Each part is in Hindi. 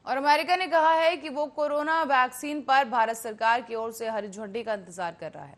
और अमेरिका ने कहा है कि वो कोरोना वैक्सीन पर भारत सरकार की ओर से हरी झंडी का इंतजार कर रहा है।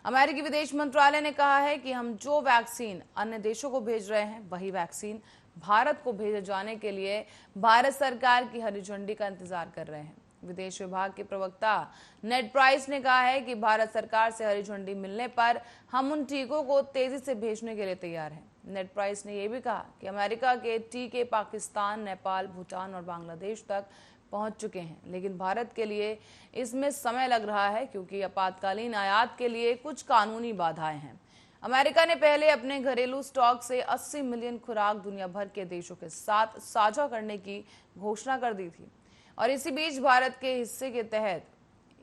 अमेरिकी विदेश मंत्रालय ने कहा है कि हम जो वैक्सीन अन्य देशों को भेज रहे हैं वही वैक्सीन भारत को भेजे जाने के लिए भारत सरकार की हरी झंडी का इंतजार कर रहे हैं। विदेश विभाग के प्रवक्ता नेड प्राइस ने कहा है कि भारत सरकार से हरी झंडी मिलने पर हम उन टीकों को तेजी से भेजने के लिए तैयार हैं। नेड प्राइस ने यह भी कहा कि अमेरिका के टीके पाकिस्तान, नेपाल, भूटान और बांग्लादेश तक पहुंच चुके हैं, लेकिन भारत के लिए इसमें समय लग रहा है क्योंकि आपातकालीन आयात के लिए कुछ कानूनी बाधाएं हैं। अमेरिका ने पहले अपने घरेलू स्टॉक से 80 मिलियन खुराक दुनिया भर के देशों के साथ साझा करने की घोषणा कर दी थी और इसी बीच भारत के हिस्से के तहत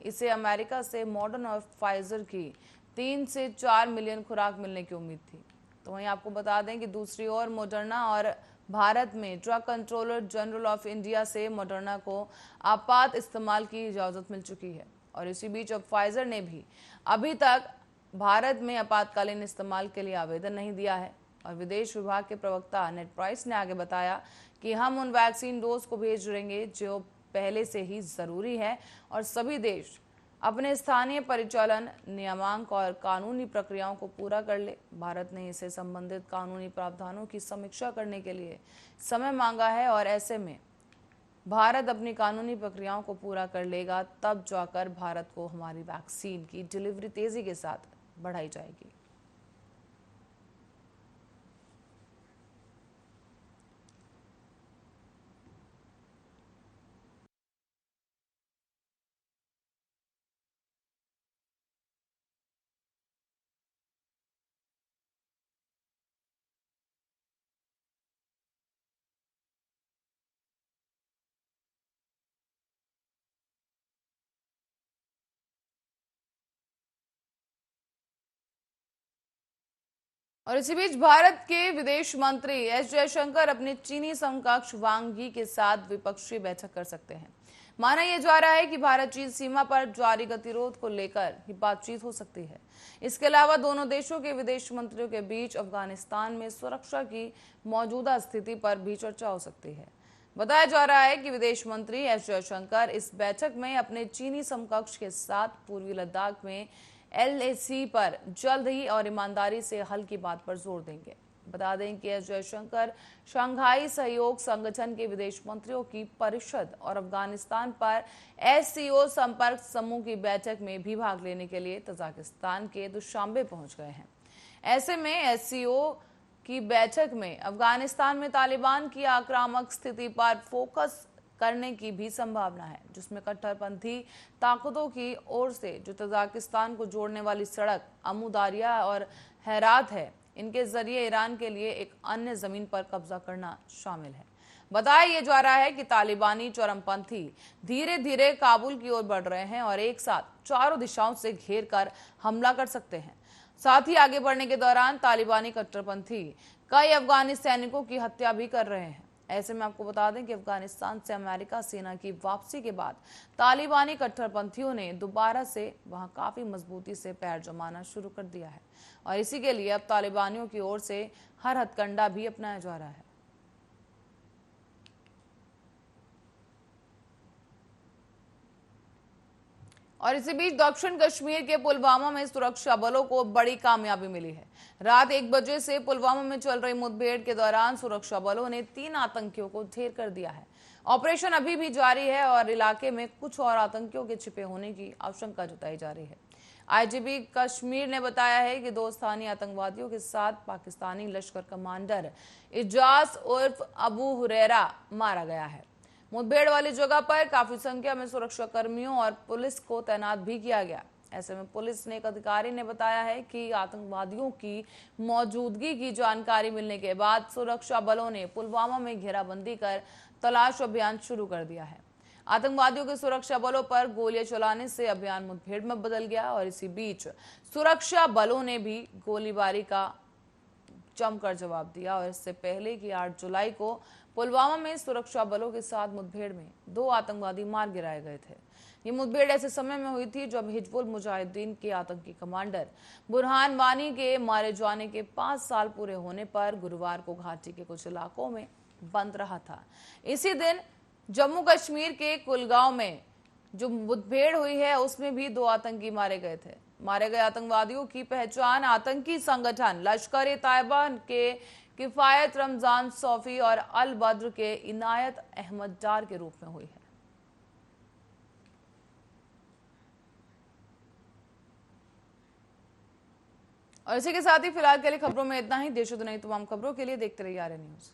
इसे अमेरिका से मॉडर्न और फाइजर की 3 से 4 मिलियन खुराक मिलने की उम्मीद थी। तो वहीं आपको बता दें कि दूसरी ओर मॉडर्ना और भारत में drug controller general of India से मॉडर्ना को आपात इस्तेमाल की इजाजत मिल चुकी है और इसी बीच अब फाइजर ने भी अभी तक भारत में आपातकालीन इस्तेमाल के लिए आवेदन नहीं दिया है। और विदेश विभाग के प्रवक्ता नेड प्राइस ने आगे बताया कि हम उन वैक्सीन डोज को भेज देंगे जो पहले से ही जरूरी है और सभी देश अपने स्थानीय परिचालन नियामक और कानूनी प्रक्रियाओं को पूरा कर ले। भारत ने इससे संबंधित कानूनी प्रावधानों की समीक्षा करने के लिए समय मांगा है और ऐसे में भारत अपनी कानूनी प्रक्रियाओं को पूरा कर लेगा, तब जाकर भारत को हमारी वैक्सीन की डिलीवरी तेजी के साथ बढ़ाई जाएगी। और इसी बीच भारत के विदेश मंत्री एस जयशंकर अपने चीनी समकक्ष वांग यी के साथ द्विपक्षीय बैठक कर सकते हैं। माना यह जा रहा है कि भारत चीन सीमा पर जारी गतिरोध को लेकर ही बातचीत हो सकती है। इसके अलावा दोनों देशों के विदेश मंत्रियों के बीच अफगानिस्तान में सुरक्षा की मौजूदा स्थिति पर भी चर्चा हो सकती है। बताया जा रहा है कि विदेश मंत्री एस जयशंकर इस बैठक में अपने चीनी समकक्ष के साथ पूर्वी लद्दाख में एलएसी पर जल्द ही और ईमानदारी से हल की बात पर जोर देंगे। बता दें कि एस जयशंकर शंघाई सहयोग संगठन के विदेश मंत्रियों की परिषद और अफगानिस्तान पर एससीओ संपर्क समूह की बैठक में भी भाग लेने के लिए तजाकिस्तान के दुशांबे पहुंच गए हैं। ऐसे में एससीओ की बैठक में अफगानिस्तान में तालिबान की आक्रामक स्थिति पर फोकस करने की भी संभावना है, जिसमें कट्टरपंथी ताकतों की ओर से जो तजाकिस्तान को जोड़ने वाली सड़क अमू दारिया और हेरात है, इनके जरिए ईरान के लिए एक अन्य जमीन पर कब्जा करना शामिल है। बताया यह जा रहा है कि तालिबानी चरमपंथी धीरे धीरे काबुल की ओर बढ़ रहे हैं और एक साथ चारों दिशाओं से घेर कर हमला कर सकते हैं। साथ ही आगे बढ़ने के दौरान तालिबानी कट्टरपंथी कई अफगानी सैनिकों की हत्या भी कर रहे हैं। ऐसे में आपको बता दें कि अफगानिस्तान से अमेरिका सेना की वापसी के बाद तालिबानी कट्टरपंथियों ने दोबारा से वहां काफी मजबूती से पैर जमाना शुरू कर दिया है और इसी के लिए अब तालिबानियों की ओर से हर हथकंडा भी अपनाया जा रहा है। और इसी बीच दक्षिण कश्मीर के पुलवामा में सुरक्षा बलों को बड़ी कामयाबी मिली है। रात 1 बजे से पुलवामा में चल रही मुठभेड़ के दौरान सुरक्षा बलों ने 3 आतंकियों को ढेर कर दिया है। ऑपरेशन अभी भी जारी है और इलाके में कुछ और आतंकियों के छिपे होने की आशंका जताई जा रही है। आईजीपी कश्मीर ने बताया है कि 2 स्थानीय आतंकवादियों के साथ पाकिस्तानी लश्कर कमांडर इजाज उर्फ अबू हुरैरा मारा गया है। मुठभेड़ वाली जगह पर काफी संख्या में सुरक्षा कर्मियों और पुलिस को तैनात भी किया गया। ऐसे में पुलिस ने एक अधिकारी ने बताया है कि आतंकवादियों की मौजूदगी की जानकारी मिलने के बाद सुरक्षा बलों ने पुलवामा में घेराबंदी कर तलाश अभियान शुरू कर दिया है। आतंकवादियों के सुरक्षा बलों पर गोलियां चलाने से अभियान मुठभेड़ में बदल गया और इसी बीच सुरक्षा बलों ने भी गोलीबारी का जमकर जवाब दिया। और इससे पहले कि 8 जुलाई को पुलवामा में सुरक्षा बलों के साथ मुठभेड़ में 2 आतंकवादी मार गिराए गए थे। ये मुठभेड़ ऐसे समय में हुई थी जब हिजबुल मुजाहिदीन के आतंकी कमांडर बुरहान वानी के मारे जाने के 5 साल पूरे होने पर गुरुवार को घाटी के कुछ इलाकों में बंद रहा था। इसी दिन जम्मू कश्मीर के कुलगांव में जो मुठभेड़ हुई है उसमें भी 2 आतंकी मारे गए थे। मारे गए आतंकवादियों की पहचान आतंकी संगठन लश्कर ए तैयबा के किफायत रमजान सौफी और अल बद्र के इनायत अहमद डार के रूप में हुई है। और इसी के साथ ही फिलहाल के लिए खबरों में इतना ही। देश और दुनिया की तमाम खबरों के लिए देखते रहिए आर्य न्यूज।